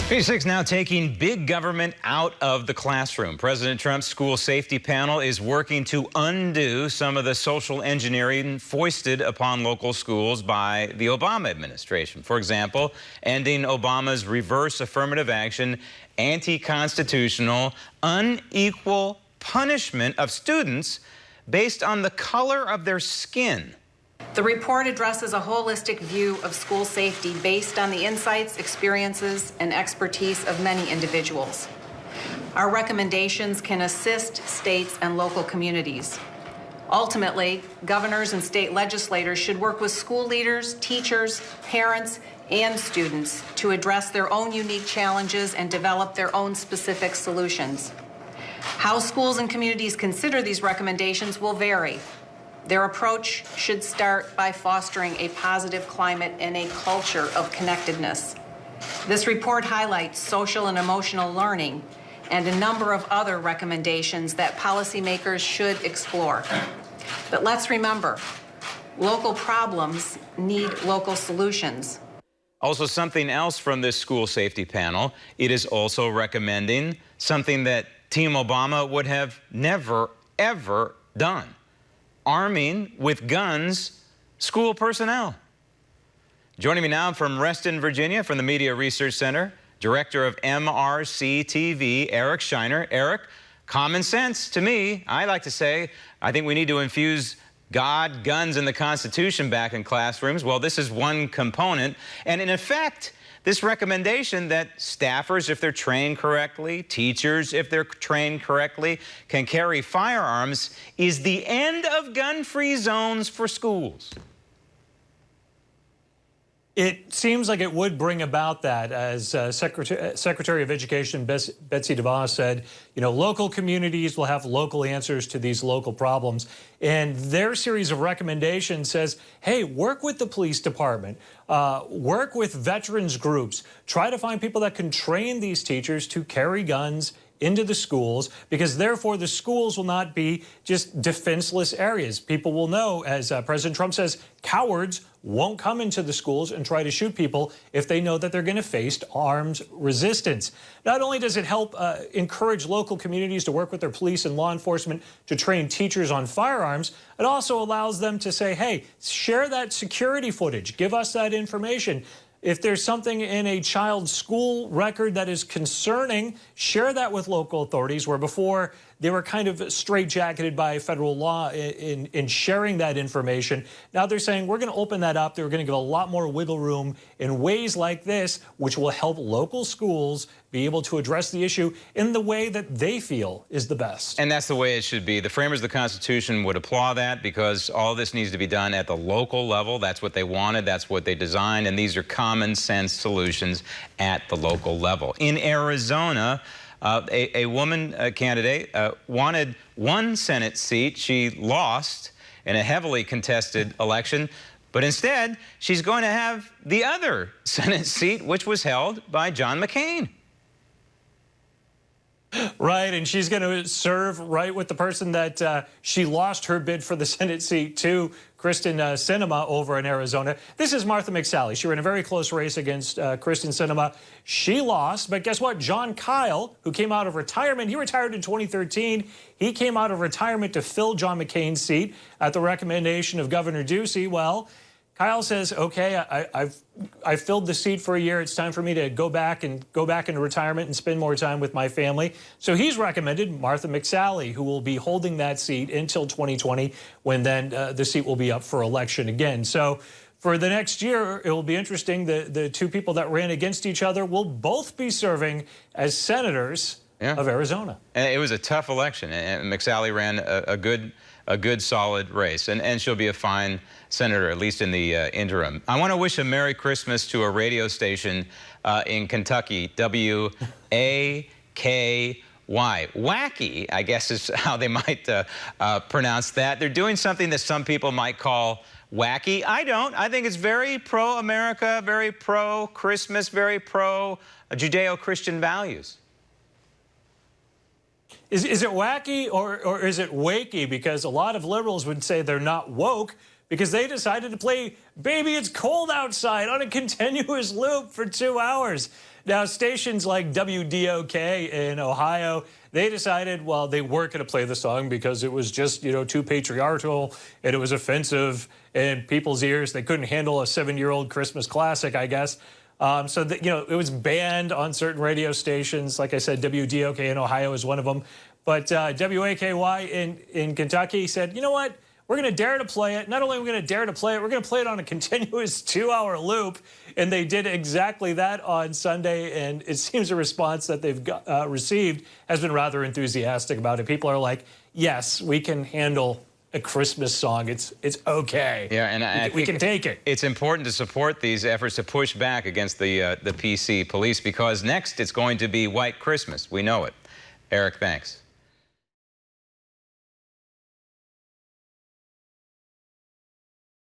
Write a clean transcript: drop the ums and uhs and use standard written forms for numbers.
Page 6 now taking big government out of the classroom. President Trump's school safety panel is working to undo some of the social engineering foisted upon local schools by the Obama administration. For example, ending Obama's reverse affirmative action, anti-constitutional, unequal punishment of students based on the color of their skin. The report addresses a holistic view of school safety based on the insights, experiences, and expertise of many individuals. Our recommendations can assist states and local communities. Ultimately, governors and state legislators should work with school leaders, teachers, parents, and students to address their own unique challenges and develop their own specific solutions. How schools and communities consider these recommendations will vary. Their approach should start by fostering a positive climate and a culture of connectedness. This report highlights social and emotional learning and a number of other recommendations that policymakers should explore. But let's remember, local problems need local solutions. Also, something else from this school safety panel, it is also recommending something that Team Obama would have never, ever done: arming with guns school personnel. Joining me now from Reston, Virginia, from the Media Research Center, Director of MRC-TV, Eric Scheiner. Eric, common sense to me. I like to say, I think we need to infuse God, guns, and the Constitution back in classrooms. Well, this is one component. And in effect, this recommendation that staffers, if they're trained correctly, teachers, if they're trained correctly, can carry firearms, is the end of gun-free zones for schools. It seems like it would bring about that, as Secretary of Education Betsy DeVos said, you know, local communities will have local answers to these local problems. And their series of recommendations says, hey, work with the police department, work with veterans groups, try to find people that can train these teachers to carry guns into the schools, because therefore the schools will not be just defenseless areas. People will know, as President Trump says, cowards won't come into the schools and try to shoot people if they know that they're going to face armed resistance. Not only does it help encourage local communities to work with their police and law enforcement to train teachers on firearms, it also allows them to say, hey, share that security footage, give us that information. If there's something in a child's school record that is concerning, share that with local authorities, where before they were kind of straitjacketed by federal law in sharing that information. Now they're saying we're going to open that up. They're going to give a lot more wiggle room in ways like this, which will help local schools be able to address the issue in the way that they feel is the best. And that's the way it should be. The framers of the Constitution would applaud that, because all this needs to be done at the local level. That's what they wanted. That's what they designed. And these are common sense solutions at the local level. In Arizona, a woman candidate wanted one Senate seat. She lost in a heavily contested election, but instead she's going to have the other Senate seat, which was held by John McCain. Right, and she's going to serve right with the person that she lost her bid for the Senate seat to, Kristen Sinema, over in Arizona. This is Martha McCauley. She ran a very close race against Kristen Sinema. She lost, but guess what? John Kyle, who came out of retirement, he retired in 2013. He came out of retirement to fill John McCain's seat at the recommendation of Governor Ducey. Well, Kyle says, okay, I've filled the seat for a year. It's time for me to go back into retirement and spend more time with my family. So he's recommended Martha McCauley, who will be holding that seat until 2020, when then the seat will be up for election again. So for the next year, it will be interesting. The two people that ran against each other will both be serving as senators of Arizona. And it was a tough election, and McCauley ran a good, solid race, and she'll be a fine senator, at least in the interim. I want to wish a Merry Christmas to a radio station in Kentucky, WAKY. Wacky, I guess, is how they might pronounce that. They're doing something that some people might call wacky. I don't. I think it's very pro-America, very pro-Christmas, very pro-Judeo-Christian values. Is it wacky or is it wakey? Because a lot of liberals would say they're not woke because they decided to play Baby It's Cold Outside on a continuous loop for 2 hours. Now, stations like WDOK in Ohio, they decided, well, they weren't going to play the song because it was just, too patriarchal and it was offensive in people's ears. They couldn't handle a 7-year-old Christmas classic, I guess. So, it was banned on certain radio stations. Like I said, WDOK in Ohio is one of them. But WAKY in Kentucky said, you know what? We're going to dare to play it. Not only are we going to dare to play it, we're going to play it on a continuous 2-hour loop. And they did exactly that on Sunday. And it seems the response that they've received has been rather enthusiastic about it. People are like, yes, we can handle a Christmas song. It's okay. Yeah, and we can take it. It's important to support these efforts to push back against the PC police, because next it's going to be White Christmas. We know it. Eric, thanks.